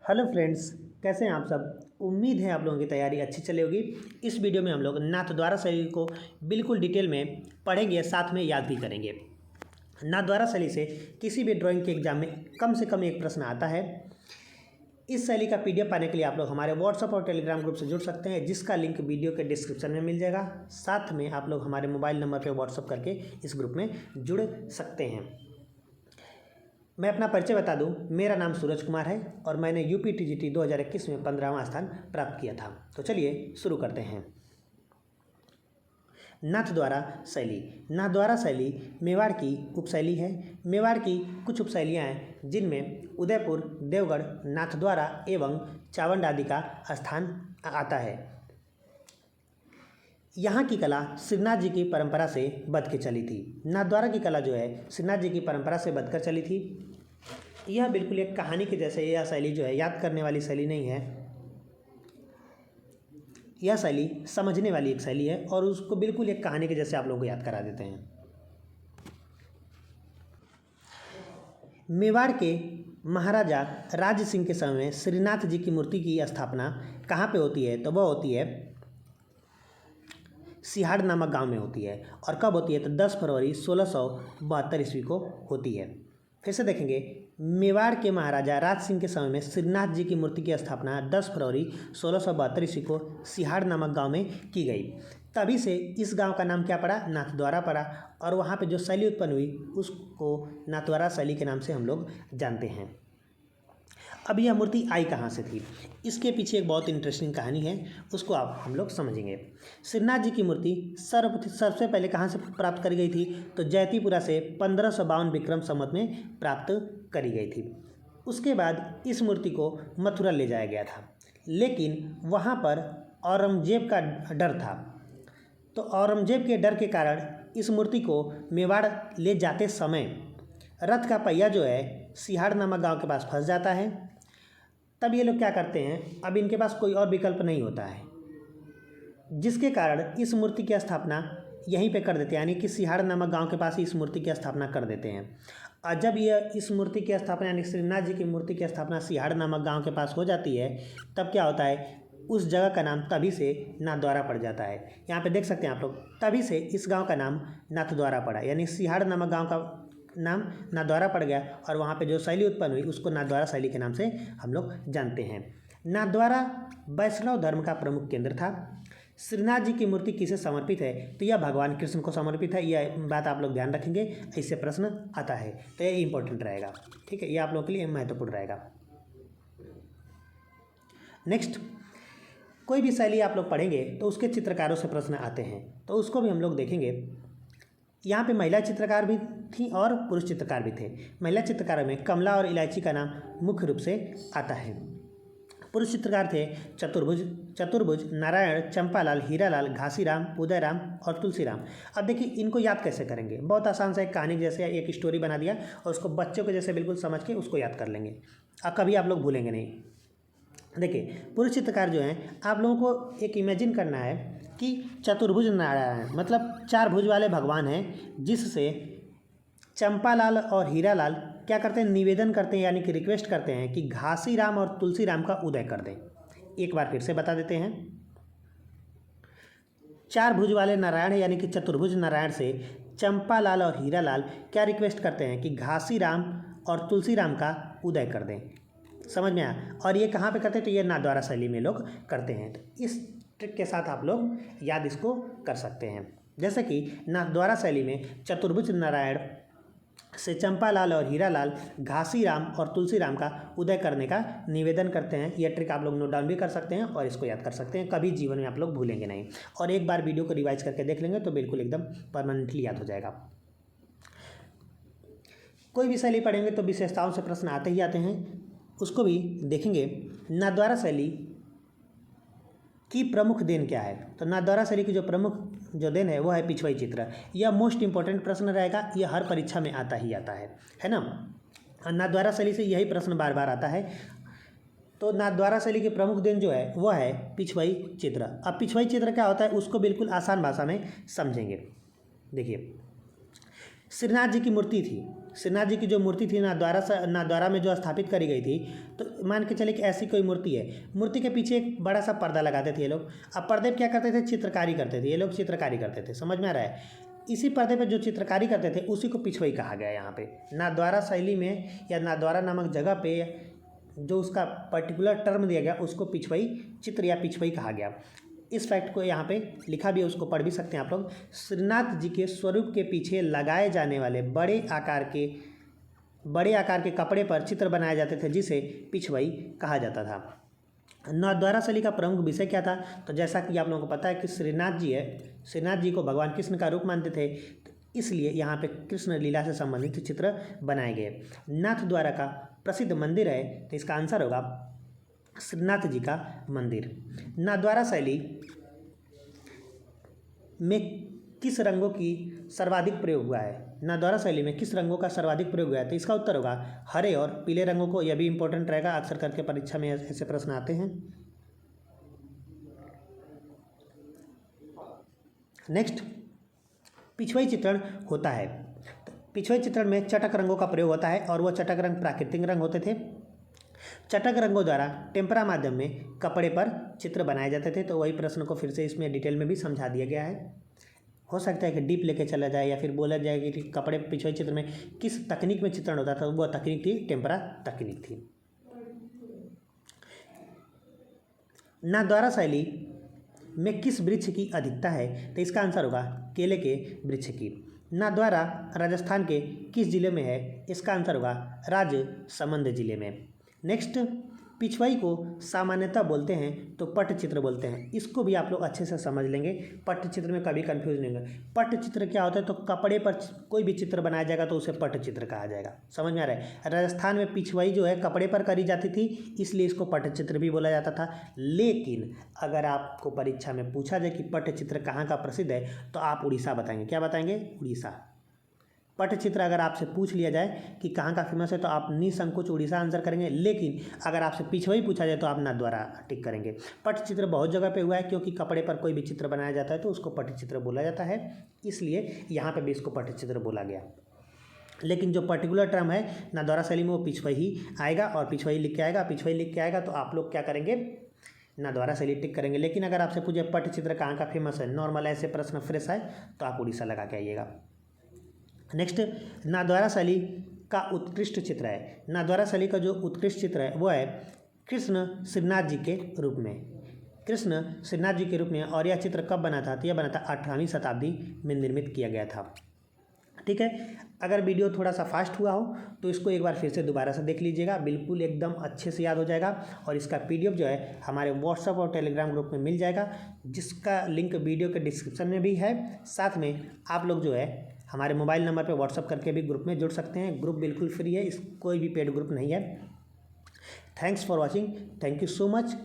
Hello friends, कैसे हैं आप सब। उम्मीद है आप लोगों की तैयारी अच्छी चली होगी। इस वीडियो में हम लोग नाथद्वारा शैली को बिल्कुल डिटेल में पढ़ेंगे, साथ में याद भी करेंगे। नाथद्वारा शैली से किसी भी ड्राइंग के एग्जाम में कम से कम एक प्रश्न आता है। इस शैली का पीडीएफ पाने के लिए आप लोग हमारे व्हाट्सएप और टेलीग्राम ग्रुप से जुड़ सकते हैं, जिसका लिंक वीडियो के डिस्क्रिप्शन में मिल जाएगा। साथ में आप लोग हमारे मोबाइल नंबर पर व्हाट्सएप करके इस ग्रुप में जुड़ सकते हैं। मैं अपना परिचय बता दूं, मेरा नाम सूरज कुमार है और मैंने यूपी टीजीटी 2021 में 15वां स्थान प्राप्त किया था। तो चलिए शुरू करते हैं। नाथद्वारा शैली। नाथद्वारा शैली मेवाड़ की उपशैली है। मेवाड़ की कुछ उपशैलियाँ हैं जिनमें उदयपुर, देवगढ़, नाथद्वारा एवं चावंड आदि का स्थान आता है। यहाँ की कला श्रीनाथ जी की परंपरा से बध के चली थी। नाथद्वारा की कला जो है श्रीनाथ जी की परंपरा से बध कर चली थी। यह बिल्कुल एक कहानी के जैसे, यह शैली जो है याद करने वाली शैली नहीं है। यह शैली समझने वाली एक शैली है और उसको बिल्कुल एक कहानी के जैसे आप लोगों को याद करा देते हैं। मेवाड़ के महाराजा राज सिंह के समय में श्रीनाथ जी की मूर्ति की स्थापना कहाँ पे होती है? तो वह होती है सिहाड़ नामक गांव में होती है। और कब होती है? तो 10 फरवरी 1672 ईस्वी को होती है। फिर से देखेंगे, मेवाड़ के महाराजा राज सिंह के समय में श्रीनाथ जी की मूर्ति की स्थापना 10 फरवरी 1672 ईस्वी को सिहाड़ नामक गांव में की गई। तभी से इस गांव का नाम क्या पड़ा? नाथद्वारा पड़ा। और वहाँ पे जो शैली उत्पन्न हुई उसको नाथद्वारा शैली के नाम से हम लोग जानते हैं। अब यह मूर्ति आई कहाँ से थी? इसके पीछे एक बहुत इंटरेस्टिंग कहानी है, उसको आप हम लोग समझेंगे। श्रीनाथ जी की मूर्ति सबसे पहले कहाँ से प्राप्त करी गई थी? तो जैतीपुरा से 1552 विक्रम संवत में प्राप्त करी गई थी। उसके बाद इस मूर्ति को मथुरा ले जाया गया था, लेकिन वहाँ पर औरंगजेब का डर था। तो औरंगजेब के डर के कारण इस मूर्ति को मेवाड़ ले जाते समय रथ का पहिया जो है सिहाड़ नामक गांव के पास फंस जाता है। तब ये लोग क्या करते हैं, अब इनके पास कोई और विकल्प नहीं होता है, जिसके कारण इस मूर्ति की स्थापना यहीं पे कर देते हैं, यानी कि सिहाड़ नामक गांव के पास ही इस मूर्ति की स्थापना कर देते हैं। और जब यह इस मूर्ति की स्थापना यानी श्रीनाथ जी की मूर्ति की स्थापना सिहाड़ नामक गांव के पास हो जाती है, तब क्या होता है, उस जगह का नाम तभी से नाथद्वारा पड़ जाता है। यहाँ पे देख सकते हैं आप लोग, तभी से इस गाँव का नाम नाथद्वारा पड़ा, यानी सिहाड़ नामक गाँव का नाम नाथद्वारा पड़ गया। और वहाँ पे जो शैली उत्पन्न हुई उसको नाथद्वारा शैली के नाम से हम लोग जानते हैं। नाथद्वारा वैष्णव धर्म का प्रमुख केंद्र था। श्रीनाथ जी की मूर्ति किसे समर्पित है? तो यह भगवान कृष्ण को समर्पित है। यह बात आप लोग ध्यान रखेंगे, इससे प्रश्न आता है तो यह इंपॉर्टेंट रहेगा। ठीक है, ये आप लोगों के लिए महत्वपूर्ण रहेगा। नेक्स्ट, कोई भी शैली आप लोग पढ़ेंगे तो उसके चित्रकारों से प्रश्न आते हैं, तो उसको भी हम लोग देखेंगे। यहाँ पे महिला चित्रकार भी थी और पुरुष चित्रकार भी थे। महिला चित्रकारों में कमला और इलायची का नाम मुख्य रूप से आता है। पुरुष चित्रकार थे चतुर्भुज, नारायण, चंपालाल, हीरालाल, घासीराम, उदयराम और तुलसीराम। अब देखिए, इनको याद कैसे करेंगे? बहुत आसान सा, एक कहानी जैसे एक स्टोरी बना दिया और उसको बच्चों के जैसे बिल्कुल समझ के उसको याद कर लेंगे, और कभी आप लोग भूलेंगे नहीं। देखिए, पुरुष चित्रकार जो हैं, आप लोगों को एक इमेजिन करना है कि चतुर्भुज नारायण मतलब 4 भुज वाले भगवान हैं, जिससे चंपालाल और हीरालाल क्या करते हैं, निवेदन करते हैं, यानी कि रिक्वेस्ट करते हैं कि घासीराम और तुलसीराम का उदय कर दें। एक बार फिर से बता देते हैं। 4 भुज वाले नारायण यानी कि चतुर्भुज नारायण से चंपालाल और हीरालाल क्या रिक्वेस्ट करते हैं कि घासीराम और तुलसीराम का उदय कर दें। समझ में आया? और ये कहाँ पे करते हैं? तो ये नाथद्वारा शैली में लोग करते हैं। तो इस ट्रिक के साथ आप लोग याद इसको कर सकते हैं। जैसे कि नाथद्वारा शैली में चतुर्भुज नारायण से चंपालाल और हीरालाल घासीराम और तुलसीराम का उदय करने का निवेदन करते हैं। यह ट्रिक आप लोग नोट डाउन भी कर सकते हैं और इसको याद कर सकते हैं, कभी जीवन में आप लोग भूलेंगे नहीं। और एक बार वीडियो को रिवाइज करके देख लेंगे तो बिल्कुल एकदम परमानेंटली याद हो जाएगा। कोई भी शैली पढ़ेंगे तो विशेषताओं से प्रश्न आते ही आते हैं, उसको भी देखेंगे। नाथद्वारा शैली की प्रमुख देन क्या है? तो नाथद्वारा शैली की जो प्रमुख देन है वो है पिछवाई चित्र। यह मोस्ट इंपॉर्टेंट प्रश्न रहेगा, यह हर परीक्षा में आता ही आता है ना। नाथद्वारा शैली से यही प्रश्न बार बार आता है। तो नाथद्वारा शैली की प्रमुख देन जो है वह है पिछवाई चित्र। अब पिछवाई चित्र क्या होता है उसको बिल्कुल आसान भाषा में समझेंगे। देखिए, श्रीनाथ जी की मूर्ति थी, श्रीनाथ जी की जो मूर्ति थी नाथद्वारा में जो स्थापित करी गई थी, तो मान के चले कि ऐसी कोई मूर्ति है, मूर्ति के पीछे एक बड़ा सा पर्दा लगाते थे ये लोग। अब पर्दे पे क्या करते थे, चित्रकारी करते थे ये लोग, चित्रकारी करते थे, समझ में आ रहा है। इसी पर्दे पे जो चित्रकारी करते थे उसी को पिछवई कहा गया यहाँ पे। नाथद्वारा शैली में या नाथद्वारा नामक जगह पे जो उसका पर्टिकुलर टर्म दिया गया उसको पिछवई चित्र या पिछवई कहा गया। इस फैक्ट को यहाँ पे लिखा भी है, उसको पढ़ भी सकते हैं आप लोग। श्रीनाथ जी के स्वरूप के पीछे लगाए जाने वाले बड़े आकार के कपड़े पर चित्र बनाए जाते थे, जिसे पिछवई कहा जाता था। नाथद्वारा शैली का प्रमुख विषय क्या था, तो जैसा कि आप लोगों को पता है कि श्रीनाथ जी को भगवान कृष्ण का रूप मानते थे, तो इसलिए यहाँ पे कृष्ण लीला से संबंधित चित्र बनाए गए। नाथद्वारा का प्रसिद्ध मंदिर है, तो इसका आंसर होगा श्रीनाथ जी का मंदिर। नाथद्वारा शैली में किस रंगों की सर्वाधिक प्रयोग हुआ है, नाथद्वारा शैली में किस रंगों का सर्वाधिक प्रयोग हुआ है, तो इसका उत्तर होगा हरे और पीले रंगों को। यह भी इंपॉर्टेंट रहेगा, अक्सर करके परीक्षा में ऐसे प्रश्न आते हैं। नेक्स्ट, पिछवई चित्रण होता है। पिछवई चित्रण में चटक रंगों का प्रयोग होता है और वह चटक रंग प्राकृतिक रंग होते थे। चटक रंगों द्वारा टेम्परा माध्यम में कपड़े पर चित्र बनाए जाते थे। तो वही प्रश्न को फिर से इसमें डिटेल में भी समझा दिया गया है। हो सकता है कि डीप लेके चला जाए या फिर बोला जाए कि कपड़े पिछवई चित्र में किस तकनीक में चित्रण होता था, वह तकनीक थी टेम्परा तकनीक थी। नाथद्वारा शैली में किस वृक्ष की अधिकता है, तो इसका आंसर होगा केले के वृक्ष की। नाथद्वारा राजस्थान के किस जिले में है, इसका आंसर होगा राजसमंद जिले में। नेक्स्ट, पिछवई को सामान्यतः बोलते हैं तो पट्टचित्र बोलते हैं। इसको भी आप लोग अच्छे से समझ लेंगे, पट्टचित्र में कभी कंफ्यूज नहीं होंगे। पट्टचित्र क्या होता है, तो कपड़े पर कोई भी चित्र बनाया जाएगा तो उसे पट्टचित्र कहा जाएगा, समझ में आ रहा है। राजस्थान में पिछवई जो है कपड़े पर करी जाती थी, इसलिए इसको पट्टचित्र भी बोला जाता था। लेकिन अगर आपको परीक्षा में पूछा जाए कि पट्टचित्र कहाँ का प्रसिद्ध है, तो आप उड़ीसा बताएंगे। क्या बताएंगे, उड़ीसा। पट्टचित्र अगर आपसे पूछ लिया जाए कि कहाँ का फेमस है, तो आप निसंकोच उड़ीसा आंसर करेंगे। लेकिन अगर आपसे पिछवई पूछा जाए तो आप नाथद्वारा टिक करेंगे। पट्टचित्र बहुत जगह पे हुआ है, क्योंकि कपड़े पर कोई भी चित्र बनाया जाता है तो उसको पट्टचित्र बोला जाता है, इसलिए यहाँ पे भी इसको पट्टचित्र बोला गया। लेकिन जो पर्टिकुलर टर्म है नाथद्वारा शैली में, वो पिछवई ही आएगा और पिछवई लिख के आएगा। पिछवई लिख के आएगा तो आप लोग क्या करेंगे, नाथद्वारा शैली टिक करेंगे। लेकिन अगर आपसे पूछे पट्टचित्र कहाँ का फेमस है, नॉर्मल ऐसे प्रश्न फ्रेश है, तो आप उड़ीसा लगा के आइएगा। नेक्स्ट, नाथद्वारा शैली का उत्कृष्ट चित्र है। नाथद्वारा शैली का जो उत्कृष्ट चित्र है वो है कृष्ण श्रीनाथ जी के रूप में, कृष्ण श्रीनाथ जी के रूप में। और यह चित्र कब बना था, तो यह बना था 18वीं शताब्दी में निर्मित किया गया था। ठीक है, अगर वीडियो थोड़ा सा फास्ट हुआ हो तो इसको एक बार फिर से दोबारा से देख लीजिएगा, बिल्कुल एकदम अच्छे से याद हो जाएगा। और इसका PDF जो है हमारे व्हाट्सएप और टेलीग्राम ग्रुप में मिल जाएगा, जिसका लिंक वीडियो के डिस्क्रिप्शन में भी है। साथ में आप लोग जो है हमारे मोबाइल नंबर पे व्हाट्सएप करके भी ग्रुप में जुड़ सकते हैं। ग्रुप बिल्कुल फ्री है, कोई भी पेड ग्रुप नहीं है। Thanks for watching, thank you so much.